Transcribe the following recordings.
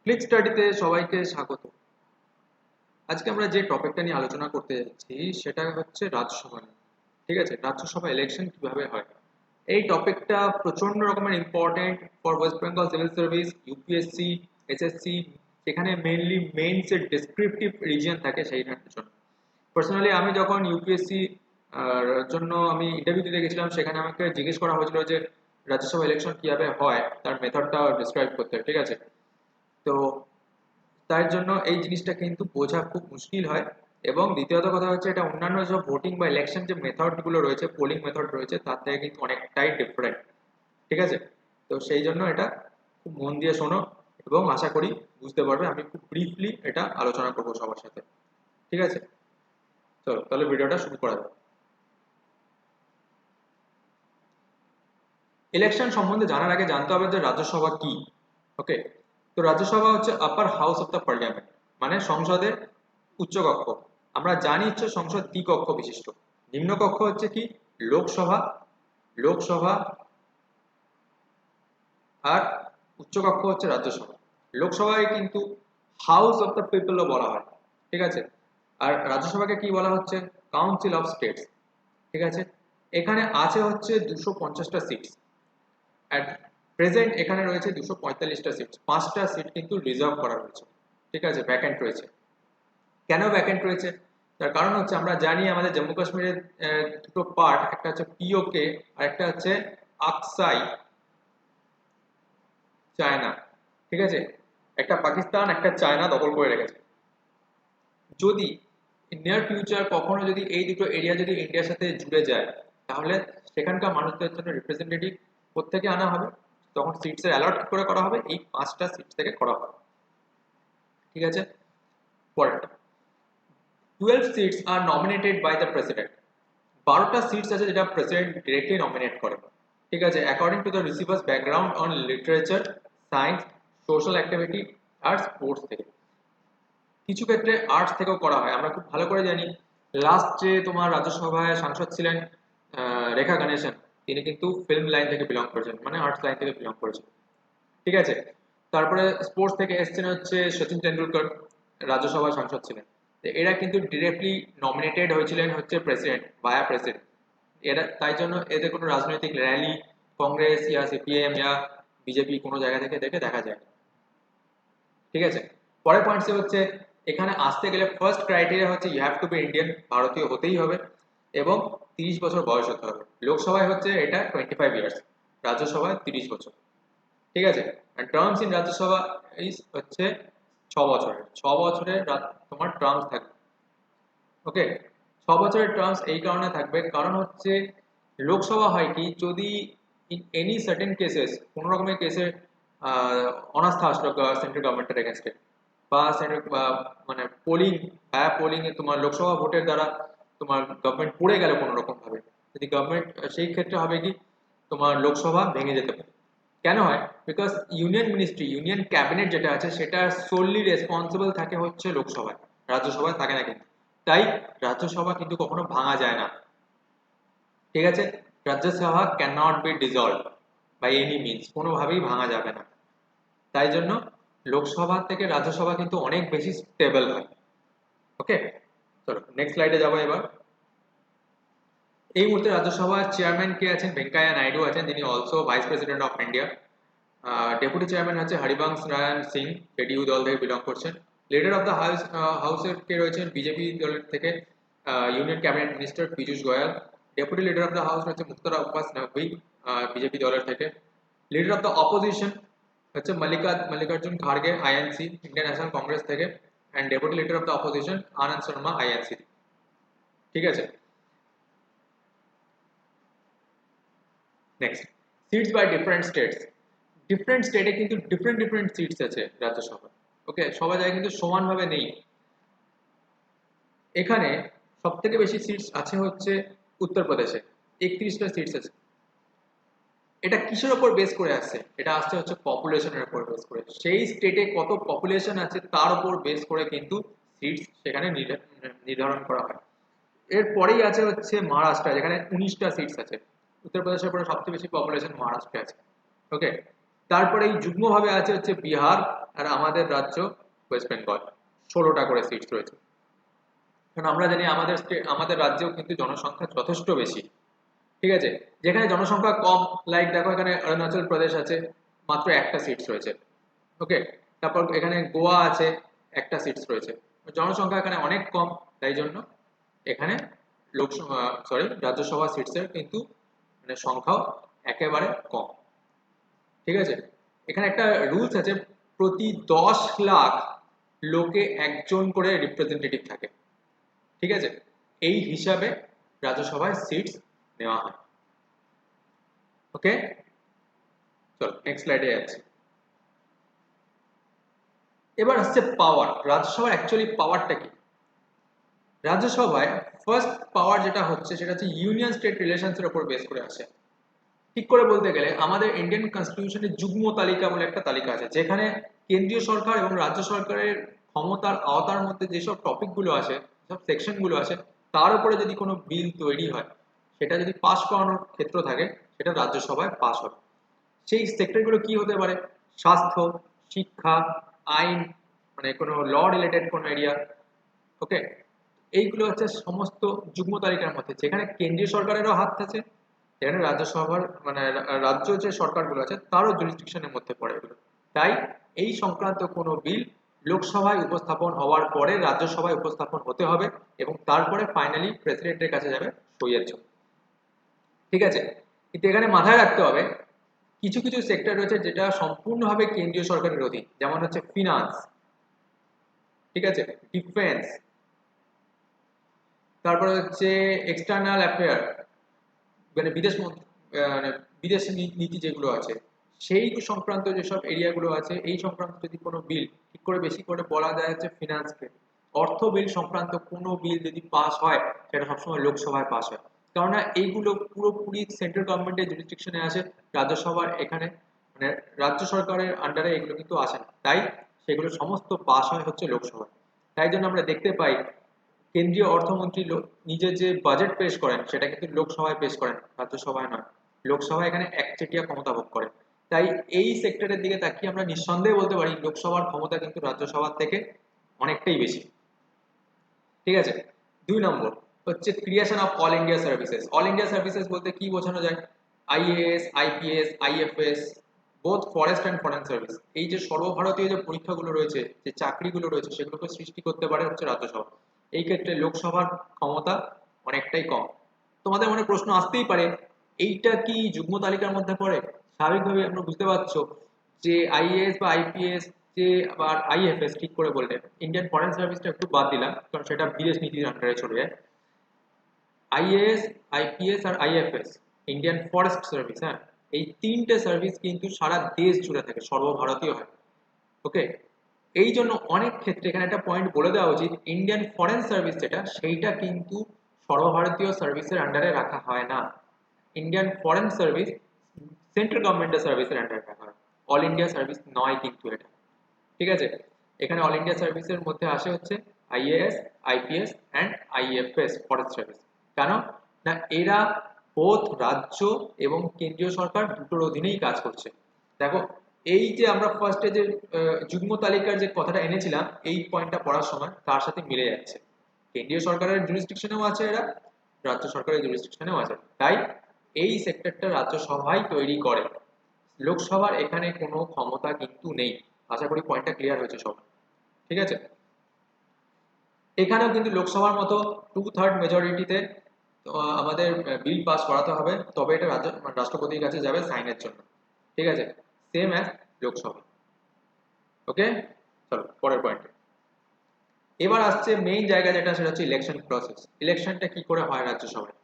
Click স্টাডিতে সবাইকে স্বাগত। আজকে আমরা যে টপিকটা নিয়ে আলোচনা করতে যাচ্ছি সেটা হচ্ছে রাজ্যসভা নিয়ে। ঠিক আছে, রাজ্যসভা ইলেকশন কিভাবে হয়। এই টপিকটা প্রচন্ড রকমের important for West Bengal civil service, UPSC, SSC, যেখানে মেইনলি মেইনস এর ডেসক্রিপটিভ রিজিয়ন থাকে সেইটার জন্য। পার্সোনালি আমি যখন ইউপিএসসি জন্য আমি ইন্টারভিউ দিতে গেছিলাম, সেখানে আমাকে জিজ্ঞেস করা হয়েছিল যে রাজ্যসভা ইলেকশন কিভাবে হয়, তার মেথডটা ডিসক্রাইব করতে। ঠিক আছে, তো তার জন্য এই জিনিসটা কিন্তু বোঝা খুব মুশকিল হয়। এবং দ্বিতীয়ত কথা হচ্ছে, এটা অন্যান্য সব ভোটিং বা ইলেকশন যে মেথড গুলো রয়েছে, পোলিং মেথড রয়েছে, তার থেকে কিন্তু অনেকটাই ডিফারেন্ট। ঠিক আছে, তো সেই জন্য এটা খুব মন দিয়ে শোনো এবং আশা করি বুঝতে পারবে। আমি খুব ব্রিফলি এটা আলোচনা করবো সবার সাথে। ঠিক আছে, চলো তাহলে ভিডিওটা শুরু করা যাক। ইলেকশন সম্বন্ধে জানার আগে জানতে হবে যে রাজ্যসভা কি। ওকে, তো রাজ্যসভা হচ্ছে আপার হাউস অফ দ্য পার্লামেন্ট, মানে সংসদের উচ্চকক্ষ। আমরা জানি হচ্ছে সংসদ দ্বিকক্ষ বিশিষ্ট। নিম্নকক্ষ হচ্ছে কি লোকসভা, লোকসভা আর উচ্চকক্ষ হচ্ছে রাজ্যসভা। লোকসভায় কিন্তু হাউস অফ দ্য পিপলও বলা হয়। ঠিক আছে, আর রাজ্যসভাকে কি বলা হচ্ছে কাউন্সিল অফ স্টেটস। ঠিক আছে, এখানে আছে হচ্ছে 250টা সিট। অ্যাট প্রেজেন্ট এখানে রয়েছে 245টা সিট, 5টা সিট কিন্তু রিজার্ভ করা রয়েছে। ঠিক আছে, ভ্যাকেন্ট রয়েছে। কেন ভ্যাকেন্ট রয়েছে, তার কারণ হচ্ছে আমরা জানি আমাদের জম্মু কাশ্মীরের দুটো পার্ট, একটা হচ্ছে পিওকে আর একটা হচ্ছে আকসাই চায়না। ঠিক আছে, একটা পাকিস্তান একটা চায়না দখল করে রেখেছে। যদি নিয়ার ফিউচার কখনো যদি এই দুটো এরিয়া যদি ইন্ডিয়ার সাথে জুড়ে যায়, তাহলে সেখানকার মানুষদের জন্য রিপ্রেজেন্টেটিভ কোত্থেকে আনা হবে, তখন সিটসের অ্যালট করে করা হবে, এই 5টা সিট থেকে করা হবে। ঠিক আছে, পরেরটা 12 seats are nominated by the president. 12টা সিটস আছে যেটা প্রেসিডেন্ট ডিরেক্টলি নমিনেট করে। ঠিক আছে, according to the receivers background on literature, science, social activity আর স্পোর্টস থেকে। কিছু ক্ষেত্রে আর্টস থেকেও করা হয়। আমরা খুব ভালো করে জানি লাস্ট যে তোমার রাজ্যসভায় সাংসদ ছিলেন রেখা গণেশন, তিনি কিন্তু ফিল্ম লাইন থেকে বিলং করেছেন, মানে আর্টস লাইন থেকে বিলং করেছেন। ঠিক আছে, তারপরে স্পোর্টস থেকে এসছেন হচ্ছে সচিন তেন্ডুলকর, রাজ্যসভার সাংসদ ছিলেন। তো এরা কিন্তু ডিরেক্টলি নমিনেটেড হয়েছিলেন হচ্ছে প্রেসিডেন্ট ভায়া প্রেসিডেন্ট। এরা তাই জন্য এদের কোনো রাজনৈতিক র্যালি, কংগ্রেস ইয়া সিপিএম ইয়া বিজেপি কোনো জায়গা থেকে দেখে দেখা যায় না। ঠিক আছে, পরের পয়েন্ট হচ্ছে এখানে আসতে গেলে ফার্স্ট ক্রাইটেরিয়া হচ্ছে you have to be Indian, ভারতীয় হতেই হবে এবং 30 বছর বয়স হতে হবে। লোকসভায় হচ্ছে এটা 25 ইয়ার্স, রাজ্যসভায় 30 বছর। ঠিক আছে, টার্মস ইন রাজ্যসভা ইজ হচ্ছে 6 বছরের। 6 বছরের তোমার টার্মস থাকবে। ওকে, 6 বছরের টার্মস এই কারণে থাকবে কারণ হচ্ছে লোকসভা হয় কি, যদি ইন এনি সার্টেন কেসেস, কোনো রকমের কেসে অনাস্থা আসলো সেন্ট্রাল গভর্নমেন্টের এগেনস্টে, বা মানে পোলিং, পোলিং এ তোমার লোকসভা ভোটের দ্বারা তোমার গভর্নমেন্ট পড়ে গেল কোনো রকম ভাবে, যদি গভর্নমেন্ট সেই ক্ষেত্রে হবে কি তোমার লোকসভা ভেঙে যেতে পারে। কেন হয়, because union ministry, union cabinet যেটা আছে সেটা সোললি রেসপন্সিবল থাকে হচ্ছে লোকসভায়, রাজ্যসভায় থাকে না কিন্তু। তাই রাজ্যসভা কিন্তু কখনো ভাঙা যায় না। ঠিক আছে, Rajya Sabha can not be dissolve by any means, কোনোভাবেই ভাঙা যাবে না। তাই জন্য লোকসভা থেকে রাজ্যসভা কিন্তু অনেক বেশি স্টেবল হয়। ওকে, চলো নেক্সট স্লাইডে যাবো এবার। এই মুহূর্তে রাজ্যসভার চেয়ারম্যান কে আছেন, ভেঙ্কাইয়া নাইডু আছেন, তিনি also vice president of India. Deputy chairman হচ্ছে হরিবংশ নারায়ণ সিং, জেডিইউ দল থেকে বিলং করছেন। লিডার অফ দ্য হাউসের কে রয়েছেন বিজেপি দলের থেকে ইউনিয়ন ক্যাবিনেট মিনিস্টার পীযূষ গোয়াল। Deputy leader of the house হচ্ছে মুক্তার আব্বাস নকভি, বিজেপি দলের থেকে। লিডার অফ দ্য অপোজিশন হচ্ছে মল্লিকার্জুন খাড়গে, আইএনসি, ইন্ডিয়ান ন্যাশনাল কংগ্রেস থেকে। And deputy leader of the opposition Anand Sharma, INC. ঠিক আছে, next seats by different states. Different স্টেটে কিন্তু ডিফারেন্ট ডিফারেন্ট সিটস আছে রাজ্যসভা। ওকে, সবাই জায়গায় কিন্তু সমানভাবে নেই। এখানে সব থেকে বেশি সিটস আছে হচ্ছে উত্তরপ্রদেশে, 31টা সিটস আছে। এটা কিসের ওপর বেস করে আসছে, এটা আসছে হচ্ছে পপুলেশনের উপর বেস করে। সেই স্টেটে কত পপুলেশন আছে তার উপর বেস করে কিন্তু সিটস সেখানে নির্ধারণ করা হয়। এরপরেই আছে হচ্ছে মহারাষ্ট্র, যেখানে 19টা সিটস আছে। উত্তরপ্রদেশের পরে সবচেয়ে বেশি পপুলেশন মহারাষ্ট্রে আছে। ওকে, তারপরে এই যুগ্মভাবে আছে হচ্ছে বিহার, আর আমাদের রাজ্য ওয়েস্ট বেঙ্গল 16টা করে সিটস রয়েছে। কারণ আমরা জানি আমাদের রাজ্যেও কিন্তু জনসংখ্যা যথেষ্ট বেশি, ঠিক আছে। যেখানে জনসংখ্যা কম, লাইক দেখো এখানে অরুণাচল প্রদেশ আছে, মাত্র একটা সিটস রয়েছে। ওকে, তারপর এখানে গোয়া আছে, একটা সিটস রয়েছে। জনসংখ্যা এখানে অনেক কম, তাই জন্য এখানে রাজ্যসভা সিটসের কিন্তু মানে সংখ্যাও একেবারে কম, ঠিক আছে। এখানে একটা রুলস আছে, প্রতি 10 লাখ লোকে একজন করে রিপ্রেজেন্টেটিভ থাকে, ঠিক আছে। এই হিসাবে রাজ্যসভায় সিটস নেওয়া হয়। ওকে, চলো নেক্সট স্লাইডে যাচ্ছি। এবার আসছে পাওয়ার। রাজ্যসভার অ্যাকচুয়ালি পাওয়ারটা কি? রাজ্যসভায় ফার্স্ট পাওয়ার যেটা হচ্ছে সেটা হচ্ছে ইউনিয়ন স্টেট রিলেশনসের উপর বেস করে আসে। ঠিক করে বলতে গেলে আমাদের ইন্ডিয়ান কনস্টিটিউশনের যুগ্ম তালিকা বলে একটা তালিকা আছে, যেখানে কেন্দ্রীয় সরকার এবং রাজ্য সরকারের ক্ষমতার আওতার মধ্যে যেসব টপিকগুলো আছে, যেসব সেকশনগুলো আছে, তার উপরে যদি কোনো বিল তৈরি হয়, সেটা যদি পাস করানোর ক্ষেত্র থাকে, সেটা রাজ্যসভায় পাস হবে। সেই সেক্টরগুলো কি হতে পারে? স্বাস্থ্য, শিক্ষা, আইন, মানে কোনো ল রিলেটেড কোনো এরিয়া। ওকে, এইগুলো হচ্ছে সমস্ত যুগ্ম তালিকার মধ্যে, যেখানে কেন্দ্রীয় সরকারেরও হাত আছে, যেখানে রাজ্যসভার মানে রাজ্য যে সরকারগুলো আছে তারও জুরিসডিকশনের মধ্যে পড়ে এগুলো। তাই এই সংক্রান্ত কোনো বিল লোকসভায় উপস্থাপন হওয়ার পরে রাজ্যসভায় উপস্থাপন হতে হবে এবং তারপরে ফাইনালি প্রেসিডেন্টের কাছে যাবে সইয়ের জন্য, ঠিক আছে। কিন্তু এখানে মাথায় রাখতে হবে কিছু কিছু সেক্টর রয়েছে যেটা সম্পূর্ণভাবে কেন্দ্রীয় সরকারের অধীন, যেমন হচ্ছে ফিনান্স, ঠিক আছে, ডিফেন্স, তারপরে হচ্ছে এক্সটার্নাল অ্যাফেয়ার, মানে মানে বিদেশ নীতি যেগুলো আছে, সেই সংক্রান্ত যেসব এরিয়াগুলো আছে, এই সংক্রান্ত যদি কোনো বিল, ঠিক করে বেশি করে বলা যায় হচ্ছে ফিনান্সকে, অর্থ বিল সংক্রান্ত কোনো বিল যদি পাস হয়, সেটা সবসময় লোকসভায় পাস হয়। কেননা এইগুলো পুরোপুরি সেন্ট্রাল গভর্নমেন্টের জুরিসডিকশনে আসে, রাজ্যসভার এখানে মানে রাজ্য সরকারের আন্ডারে এগুলো কিন্তু আসে না, তাই সেগুলো সমস্ত পাস হয় হচ্ছে লোকসভায়। তাই জন্য আমরা দেখতে পাই কেন্দ্রীয় অর্থমন্ত্রী নিজে যে বাজেট পেশ করেন সেটা কিন্তু লোকসভায় পেশ করেন, রাজ্যসভায় নয়। লোকসভা এখানে একচেটিয়া ক্ষমতা ভোগ করে। তাই এই সেক্টরের দিকে তাকিয়ে আমরা নিঃসন্দেহে বলতে পারি লোকসভার ক্ষমতা কিন্তু রাজ্যসভার থেকে অনেকটাই বেশি, ঠিক আছে। 2 নম্বর হচ্ছে creation of all India services. All India services বলতে কি বোঝানো যায়? IAS, IPS, IFS, both forest and foreign service, এই যে সর্বভারতীয় যে পরীক্ষাগুলো রয়েছে, যে চাকরিগুলো রয়েছে, সেগুলোকে সৃষ্টি করতে পারে হচ্ছে রাজ্যসভা। এই ক্ষেত্রে লোকসভার ক্ষমতা অনেকটাই কম। তোমাদের মনে প্রশ্ন আসতেই পারে, এইটা কি যুগ্ম তালিকার মধ্যে পড়ে? স্বাভাবিকভাবে আমরা বুঝতে পারছো যে আইএএস বা আইপিএস যে আবার আইএফএস, ঠিক করে বললে ইন্ডিয়ান ফরেন সার্ভিসটা একটু বাদ দিলাম কারণ সেটা বিদেশ নীতির আন্ডারে চলে যায়। আইএএস, আইপিএস আর আইএফএস, ইন্ডিয়ান ফরেস্ট সার্ভিস, হ্যাঁ, এই তিনটে সার্ভিস কিন্তু সারা দেশ জুড়ে থাকে, সর্বভারতীয় হয়। ওকে, এই জন্য অনেক ক্ষেত্রে এখানে একটা পয়েন্ট বলে দেওয়া উচিত, ইন্ডিয়ান ফরেন সার্ভিস যেটা, সেইটা কিন্তু সর্বভারতীয় সার্ভিসের আন্ডারে রাখা হয় না। ইন্ডিয়ান ফরেন সার্ভিস সেন্ট্রাল গভর্নমেন্টের সার্ভিসের আন্ডারে রাখা হয়, অল ইন্ডিয়া সার্ভিস নয় কিন্তু এটা, ঠিক আছে। এখানে অল ইন্ডিয়া সার্ভিসের মধ্যে আসে হচ্ছে IAS, IPS and IFS forest service. কেন না, এরা বোথ রাজ্য এবং কেন্দ্রীয় সরকার দুটোর অধীনেই কাজ করছে। দেখো, এই যে আমরা ফার্স্টে যে যুগ্ম তালিকার যে কথাটা এনেছিলাম, এই পয়েন্টটা পড়ার সময় তার সাথে মিলে যাচ্ছে। কেন্দ্রীয় সরকারের জুরিসডিকশনেও আছে এরা, রাজ্য সরকারের জুরিসডিকশনেও আছে। তাই এই সেক্টরটা রাজ্যসভাই তৈরি করে, লোকসভার এখানে কোনো ক্ষমতা কিন্তু নেই। আশা করি পয়েন্টটা ক্লিয়ার হয়েছে সব, ঠিক আছে। এখানেও কিন্তু লোকসভার মতো 2/3 মেজরিটিতে আমাদের বিল পাস করাতে হবে, তবে এটা রাষ্ট্রপতির কাছে যাবে সাইনের জন্য, ঠিক আছে, সেম অ্যাজ লোকসভা। ওকে, চলো পরের পয়েন্টে। এবার আসছে মেইন জায়গা যেটা, সেটা হচ্ছে ইলেকশন প্রসেস। ইলেকশনটা কি করে হয় রাজ্যসভায়?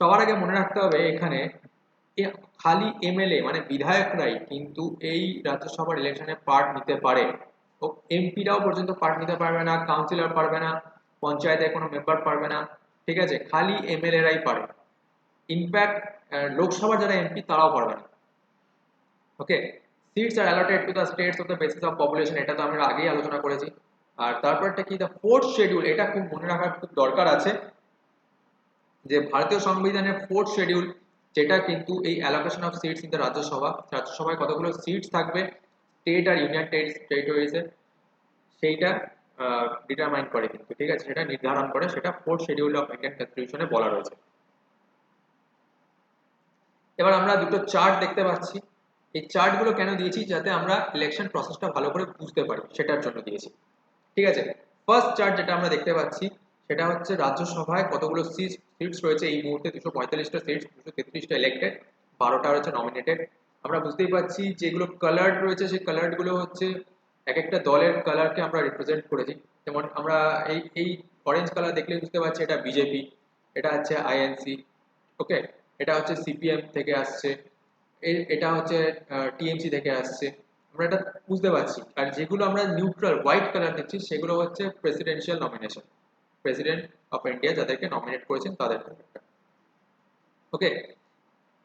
সবার আগে মনে রাখতে হবে এখানে খালি এমএলএ মানে বিধায়করাই কিন্তু এই রাজ্যসভার ইলেকশনে পার্ট নিতে পারে। ও এমপিরাও পর্যন্ত পার্ট নিতে পারবে না, কাউন্সিলর পারবে না, পঞ্চায়েতের কোনো মেম্বার পারবে না, ঠিক আছে, খালি এমএলএ রাই পারে। ইনফ্যাক্ট লোকসভার যারা এমপি তারাও পারবে না। Okay, seats are allotted to the states of the basis of population, এটা তো আমরা আগেই আলোচনা করেছি। আর তারপরটা কি, দ্য ফোর্থ শিডিউল, এটা খুব মনে রাখার খুব দরকার আছে যে ভারতীয় সংবিধানের ফোর্থ শিডিউল, যেটা কিন্তু এই allocation of seats in the রাজ্যসভায় কতগুলো সিটস থাকবে, স্টেট আর ইউনিয়ন টেরিটরিজে সেইটা ডিটারমাইন করে কিন্তু, ঠিক আছে, সেটা নির্ধারণ করে, সেটা 4th শিডিউল অফ ইন্ডিয়ান কনস্টিটিউশনে বলা রয়েছে। এবার আমরা দুটো চার্ট দেখতে পাচ্ছি। এই চার্টগুলো কেন দিয়েছি? যাতে আমরা ইলেকশন প্রসেসটা ভালো করে বুঝতে পারি, সেটার জন্য দিয়েছি। ঠিক আছে, ফার্স্ট চার্ট যেটা আমরা দেখতে পাচ্ছি সেটা হচ্ছে রাজ্যসভায় কতগুলো সিটস রয়েছে এই মুহূর্তে। 245টা সিটস, 233টা ইলেক্টেড, 12টা রয়েছে নমিনেটেড। আমরা বুঝতেই পারছি যেগুলো কালার্ড রয়েছে সেই কালার্ডগুলো হচ্ছে এক একটা দলের কালারকে আমরা রিপ্রেজেন্ট করেছি। যেমন আমরা এই এই অরেঞ্জ কালার দেখলে বুঝতে পারছি এটা বিজেপি, এটা হচ্ছে আইএনসি, ওকে, এটা হচ্ছে সিপিএম থেকে আসছে, এটা হচ্ছে টিএমসি থেকে আসছে, আমরা এটা বুঝতে পারছি। আর যেগুলো আমরা নিউট্রাল হোয়াইট কালার দেখছি সেগুলো হচ্ছে presidential nomination, president of India যাদেরকে নমিনেট করেছেন তাদের। ওকে,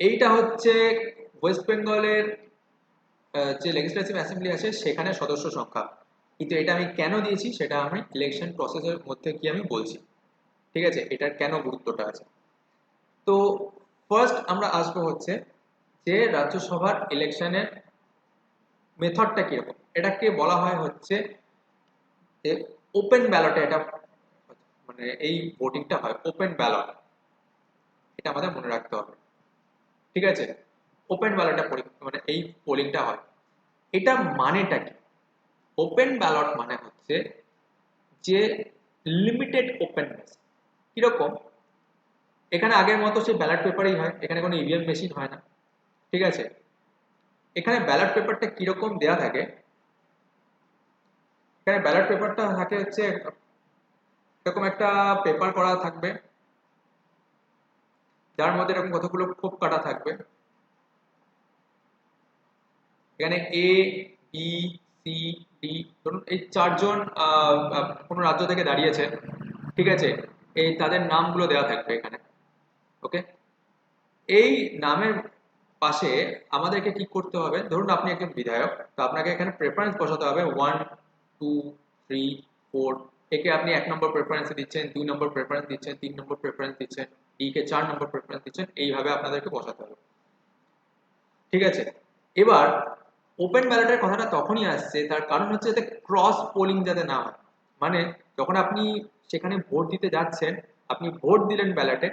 এইটা হচ্ছে ওয়েস্ট বেঙ্গলের যে লেজিসলেটিভ অ্যাসেম্বলি আছে সেখানে সদস্য সংখ্যা। কিন্তু এটা আমি কেন দিয়েছি সেটা আমি ইলেকশন প্রসেসের মধ্যে কি আমি বলছি, ঠিক আছে, এটার কেন গুরুত্বটা আছে। তো ফার্স্ট আমরা আসবো হচ্ছে যে রাজ্যসভার ইলেকশনের মেথডটা কিরকম। এটাকে বলা হয় হচ্ছে যে ওপেন ব্যালটে, এটা মানে এই ভোটিংটা হয় ওপেন ব্যালট, এটা আমাদের মনে রাখতে হবে, ঠিক আছে। ওপেন ব্যালটে মানে এই পোলিংটা হয়। এটা মানেটা কি? ওপেন ব্যালট মানে হচ্ছে যে লিমিটেড ওপেননেস। কিরকম? এখানে আগের মতো সেই ব্যালট পেপারই হয়, এখানে কোনো ইভিএম মেশিন হয় না, ঠিক আছে। এখানে ব্যালট পেপারটা কিরকম দেয়া থাকে? এখানে ব্যালট পেপারটা থাকে হচ্ছে এরকম একটা পেপার করা থাকবে যার মধ্যে এরকম কতগুলো খোপ কাটা থাকবে। এখানে এ, বি, সি, ডি, ধরুন এই চারজন কোনো রাজ্য থেকে দাঁড়িয়েছে, ঠিক আছে, এই তাদের নামগুলো দেওয়া থাকবে এখানে, ওকে। এই নামের পাশে আমাদেরকে কি করতে হবে? ধরুন আপনি একজন বিধায়ক, তো আপনাকে এখানে প্রেফারেন্স বসাতে হবে 1, 2, 3, 4। একে আপনি 1 নম্বর প্রেফারেন্স দিচ্ছেন, 2 নম্বর প্রেফারেন্স দিচ্ছেন, 3 নম্বর প্রেফারেন্স দিচ্ছেন, ডি কে 4 নম্বর প্রেফারেন্স দিচ্ছেন, এইভাবে আপনাদেরকে বসাতে হবে, ঠিক আছে। এবার ওপেন ব্যালটের কথাটা তখনই আসছে, তার কারণ হচ্ছে যাতে ক্রস পোলিং যাতে না হয়। মানে যখন আপনি সেখানে ভোট দিতে যাচ্ছেন, আপনি ভোট দিলেন ব্যালটে,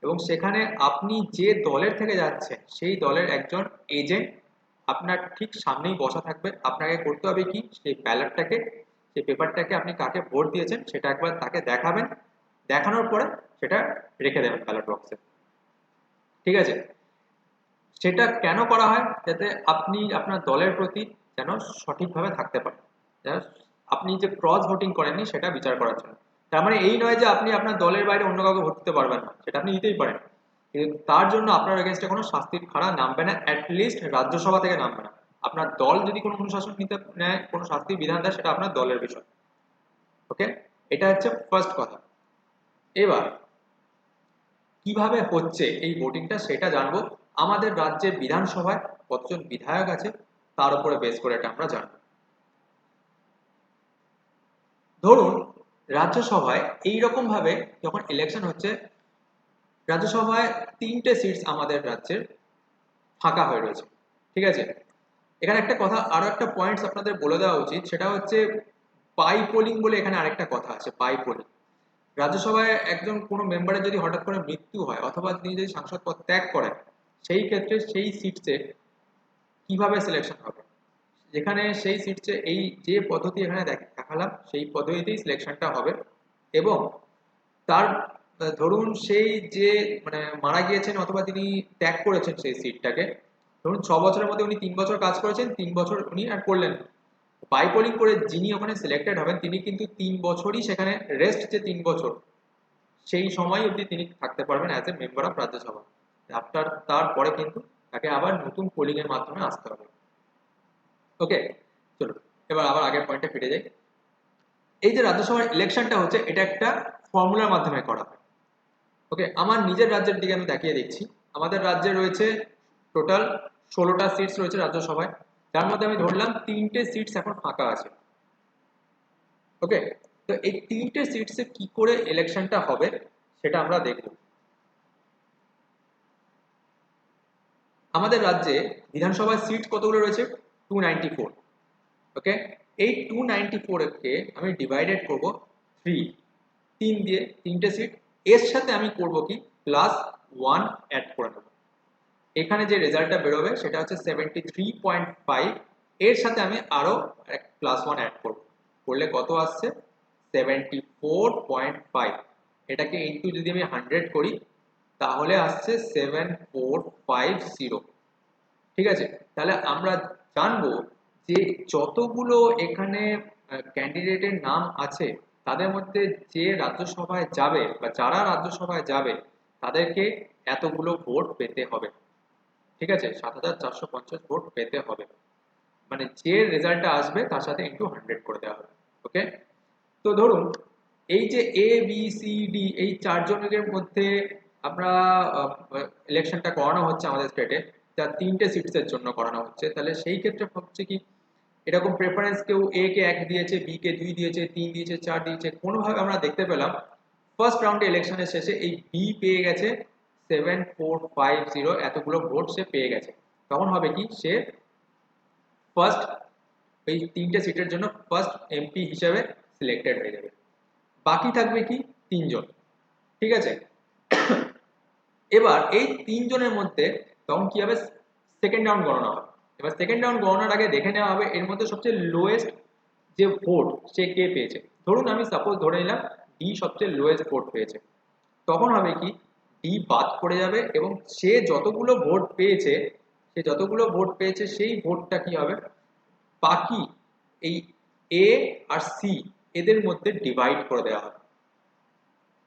এবং সেখানে আপনি যে দলের থেকে যাচ্ছেন সেই দলের একজন এজেন্ট আপনার ঠিক সামনেই বসা থাকবে। আপনাকে করতে হবে কি, সেই ব্যালটটাকে, সেই পেপারটাকে আপনি কাকে ভোট দিয়েছেন সেটা একবার তাকে দেখাবেন, দেখানোর পরে সেটা রেখে দেবেন ব্যালট বক্সে, ঠিক আছে। সেটা কেন করা হয়? যাতে আপনি আপনার দলের প্রতি যেন সঠিকভাবে থাকতে পারেন, যেন আপনি যে ক্রস ভোটিং করেননি সেটা বিচার করার জন্য। তার মানে এই নয় যে আপনি আপনার দলের বাইরে অন্য কাউকে ভোট দিতে পারবেন না, সেটা আপনি দিতেই পারেন, কিন্তু তার জন্য আপনার এগেনস্টে কোনো শাস্তির খাড়া নামবে না, অ্যাটলিস্ট রাজ্যসভা থেকে নামবে না। আপনার দল যদি কোনো অনুশাসন নিতে নেয়, কোনো শাস্তির বিধান দেয়, সেটা আপনার দলের বিষয়, ওকে। এটা হচ্ছে ফার্স্ট কথা। এবার কিভাবে হচ্ছে এই ভোটিংটা সেটা জানবো। আমাদের রাজ্যের বিধানসভায় কতজন বিধায়ক আছে তার উপরে বেস করে এটা আমরা জানবো। ধরুন রাজ্যসভায় এইরকম ভাবে যখন ইলেকশন হচ্ছে, রাজ্যসভায় 3টে সিটস আমাদের রাজ্যের ফাঁকা হয়ে রয়েছে, ঠিক আছে। এখানে একটা কথা, আরো একটা পয়েন্টস আপনাদের বলে দেওয়া উচিত, সেটা হচ্ছে বাই পোলিং বলে এখানে আরেকটা কথা আছে, বাই পোলিং। রাজ্যসভায় একজন কোনো মেম্বারের যদি হঠাৎ করে মৃত্যু হয় অথবা তিনি যদি সাংসদ পদ ত্যাগ করেন, সেই ক্ষেত্রে সেই সিটসে কিভাবে সিলেকশন হবে? যেখানে সেই সিটসে এই যে পদ্ধতি এখানে দেখালাম সেই পদ্ধতিতেই সিলেকশনটা হবে। এবং তার ধরুন সেই যে মানে মারা গিয়েছেন অথবা তিনি ত্যাগ করেছেন সেই সিটটাকে, ধরুন 6 বছরের মধ্যে উনি 3 বছর কাজ করেছেন, 3 বছর উনি আর করলেন না, বাই পোলিং করে যিনি ওখানে সিলেক্টেড হবেন তিনি কিন্তু 3 বছরই সেখানে, রেস্ট যে 3 বছর সেই সময় অবধি তিনি থাকতে পারবেন as a member of Rajya Sabha. After তারপরে কিন্তু তাকে আবার নতুন পোলিং এর মাধ্যমে আসতে হবে, ওকে। চলো এবার আবার আগের পয়েন্টে ফিরে যাই। এই যে রাজ্যসভার ইলেকশনটা হচ্ছে এটা একটা ফর্মুলার মাধ্যমে করা হয়, ওকে। আমার নিজের রাজ্যের দিকে আমি তাকিয়ে দেখছি, আমাদের রাজ্যে রয়েছে টোটাল 16টা সিটস রয়েছে রাজ্যসভায়, যার মধ্যে আমি ধরলাম 3টে সিটস এখন ফাঁকা আছে, ওকে। তো এই 3টে সিটসে কি করে ইলেকশনটা হবে সেটা আমরা দেখব। আমাদের রাজ্যে বিধানসভার সিট কতগুলো রয়েছে? 294। ওকে, এই 294 কে আমি ডিভাইডেড করব 3 দিয়ে, তিনটে সিট, এর সাথে আমি করব কি প্লাস 1 অ্যাড করে নেব। এখানে যে রেজাল্টটা বেরোবে সেটা হচ্ছে 73.5, এর সাথে আমি আরো প্লাস 1 অ্যাড করব, করলে কত আসছে 74.5। এটাকে ইনটু যদি আমি 100 করি তাহলে আসছে 7450। ঠিক আছে, তাহলে আমরা জানবো যে যতগুলো এখানে ক্যান্ডিডেটের নাম আছে তাদের মধ্যে যে রাজ্যসভায় যাবে বা যারা রাজ্যসভায় যাবে তাদেরকে এতগুলো ভোট পেতে হবে। ঠিক আছে, 7450 ভোট পেতে হবে, মানে যে রেজাল্টটা আসবে তার সাথে ইনটু 100 করে দেওয়া হবে। ওকে, তো ধরুন এই যে এ বি সি ডি এই চারজনের মধ্যে আমরা ইলেকশনটা করানো হচ্ছে আমাদের স্টেটে, যা তিনটে সিটসের জন্য করানো হচ্ছে, তাহলে সেই ক্ষেত্রে হচ্ছে কি এরকম প্রেফারেন্স কেউ এ কে 1 দিয়েছে, বি কে 2 দিয়েছে, 3 দিয়েছে, 4 দিয়েছে, কোনোভাবে আমরা দেখতে পেলাম ফার্স্ট রাউন্ডে ইলেকশনের শেষে এই বি পেয়ে গেছে 7450, এতগুলো ভোট সে পেয়ে গেছে। তখন হবে কি সে ফার্স্ট এই তিনটে সিটের জন্য ফার্স্ট এমপি হিসেবে সিলেক্টেড হয়ে যাবে। বাকি থাকবে কি তিনজন। ঠিক আছে, এবার এই তিনজনের মধ্যে তখন কি হবে সেকেন্ড রাউন্ড গণনা হবে। এবার সেকেন্ড রাউন্ড গণনার আগে দেখে নেওয়া হবে এর মধ্যে সবচেয়ে লোয়েস্ট যে ভোট সে কে পেয়েছে। ধরুন আমি সাপোজ ধরে নিলাম ডি সবচেয়ে লোয়েস্ট ভোট পেয়েছে, তখন হবে কি ডি বাদ পড়ে যাবে এবং সে যতগুলো ভোট পেয়েছে সেই ভোটটা কি হবে বাকি এই এ আর সি এদের মধ্যে ডিভাইড করে দেওয়া হবে।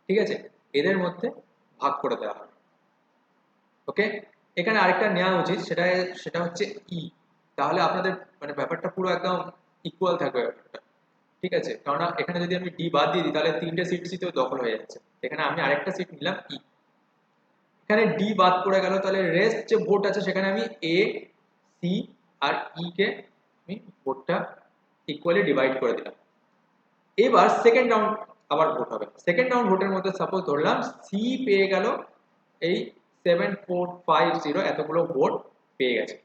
ঠিক আছে, এদের মধ্যে ভাগ করে দেওয়া হবে। ওকে, এখানে আরেকটা নেওয়া উচিত, সেটা হচ্ছে ই, তাহলে আপনাদের মানে ব্যাপারটা পুরো একদম ইকুয়াল থাকবে ব্যাপারটা। ঠিক আছে, কারণ এখানে যদি আমি ডি বাদ দিয়ে দিই তাহলে তিনটে সিটই তো দখল হয়ে যাচ্ছে, এখানে আমি আরেকটা সিট নিলাম ই, এখানে ডি বাদ পড়ে গেল, তাহলে রেস্ট যে ভোট আছে সেখানে আমি এ সি আর ই কে আমি ভোটটা ইকুয়ালি ডিভাইড করে দিলাম। এবার সেকেন্ড রাউন্ড আবার ভোট হবে, সেকেন্ড রাউন্ড ভোটের মধ্যে সাপোজ ধরলাম সি পেয়ে গেল এই 7450, এতগুলো ভোট পেয়ে গেছে,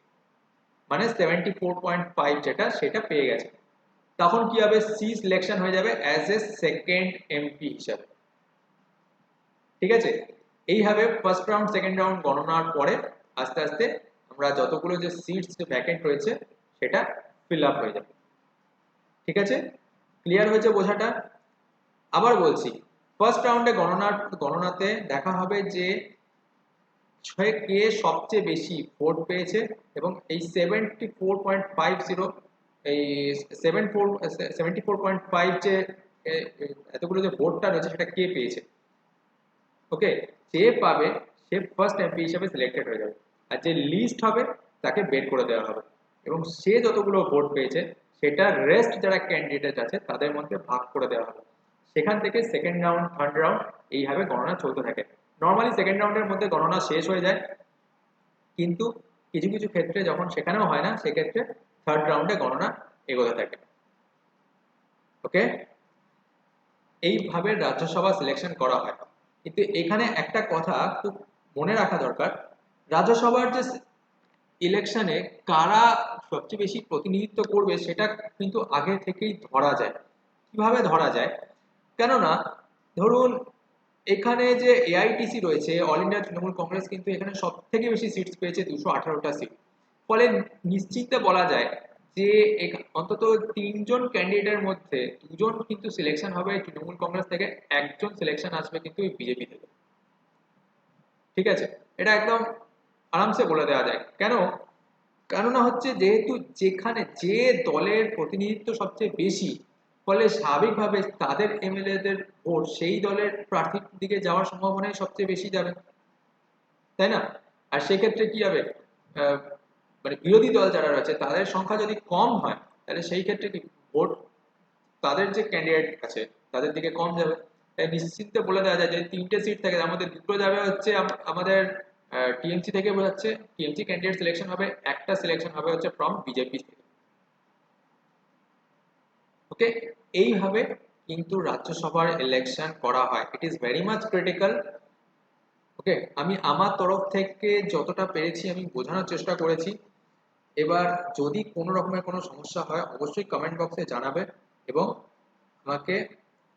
মানে 74.5 যেটা সেটা পেয়ে গেছে। তখন কি হবে সি সিলেকশন হয়ে যাবে অ্যাজ এ সেকেন্ড এমপি হিসাবে। ঠিক আছে, এইভাবে ফার্স্ট রাউন্ড সেকেন্ড রাউন্ড গণনার পরে আস্তে আস্তে আমরা যতগুলো যে সিটস ভ্যাকেন্ট রয়েছে সেটা ফিল আপ হয়ে যাবে। ঠিক আছে, ক্লিয়ার হয়েছে বোঝাটা? আবার বলছি, ফার্স্ট রাউন্ডে গণনাতে দেখা হবে যে কে সবচেয়ে বেশি ভোট পেয়েছে এবং এই 74.50 এই 74.5 যে এতগুলো যে ভোটটা রয়েছে সেটা কে পেয়েছে। ওকে, যে পাবে সে ফার্স্ট এমপি হিসেবে সিলেক্টেড হয়ে যাবে, আর যে লিস্ট হবে তাকে বের করে দেওয়া হবে এবং সে যতগুলো ভোট পেয়েছে সেটা রেস্ট যারা ক্যান্ডিডেট আছে তাদের মধ্যে ভাগ করে দেওয়া হবে। সেখান থেকে সেকেন্ড রাউন্ড থার্ড রাউন্ড এইভাবে গণনা চলতে থাকে। নর্মালি সেকেন্ড রাউন্ডের মধ্যে গণনা শেষ হয়ে যায়, কিন্তু কিছু কিছু ক্ষেত্রে যখন সেখানেও হয় না সেক্ষেত্রে থার্ড রাউন্ডে গণনা এগোতে থাকে। ওকে, এইভাবে রাজ্যসভা সিলেকশন করা হয়। কিন্তু এখানে একটা কথা খুব মনে রাখা দরকার, রাজ্যসভার যে ইলেকশনে কারা সবচেয়ে বেশি প্রতিনিধিত্ব করবে সেটা কিন্তু আগে থেকেই ধরা যায়। কিভাবে ধরা যায়, কেননা ধরুন এখানে যে এআইটিসি রয়েছে অল ইন্ডিয়া তৃণমূল কংগ্রেস কিন্তু এখানে সব থেকে বেশি সিটস পেয়েছে 218টা সিট। ফলে নিশ্চিন্তে বলা যায় যে অন্তত তিনজন ক্যান্ডিডেটের মধ্যে দুজন কিন্তু সিলেকশন হবে তৃণমূল কংগ্রেস থেকে, একজন সিলেকশন আসবে কিন্তু বিজেপি থেকে। ঠিক আছে, এটা একদম আরামসে বলে দেওয়া যায়। কেননা হচ্ছে যেহেতু যেখানে যে দলের প্রতিনিধিত্ব সবচেয়ে বেশি, ফলে স্বাভাবিকভাবে তাদের এমএলএদের ভোট সেই দলের প্রার্থীর দিকে যাওয়ার সম্ভাবনাই সবচেয়ে বেশি যাবে, তাই না? আর সেক্ষেত্রে কি হবে মানে বিরোধী দল যারা রয়েছে তাদের সংখ্যা যদি কম হয় তাহলে সেই ক্ষেত্রে কি ভোট তাদের যে ক্যান্ডিডেট আছে তাদের দিকে কম যাবে। তাই নিশ্চিন্তে বলে দেওয়া যায় যে তিনটে সিট থাকে তার মধ্যে দুটো যাবে হচ্ছে আমাদের টিএমসি থেকে বোঝাচ্ছে, টিএমসি ক্যান্ডিডেট সিলেকশন হবে, একটা সিলেকশন হবে হচ্ছে ফ্রম বিজেপি থেকে। ওকে, এইভাবে কিন্তু রাজ্যসভার ইলেকশন করা হয়। It is very much critical. Okay, আমি আমার তরফ থেকে যতটা পেরেছি আমি বোঝানোর চেষ্টা করেছি। এবার যদি কোনো রকমের কোনো সমস্যা হয় অবশ্যই কমেন্ট বক্সে জানাবে এবং আমাকে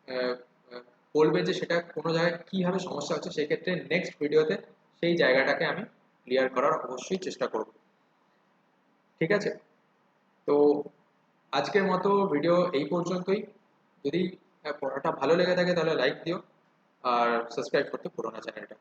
আহ, আহ, বলবে যে সেটা কোনো জায়গায় কীভাবে সমস্যা হচ্ছে, সেক্ষেত্রে নেক্সট ভিডিওতে সেই জায়গাটাকে আমি ক্লিয়ার করার অবশ্যই চেষ্টা করব। ঠিক আছে, তো আজকের মতো ভিডিও এই পর্যন্তই। যদি পড়াটা ভালো লেগে থাকে তাহলে লাইক দিও আর সাবস্ক্রাইব করতে ভুলো না চ্যানেলটা।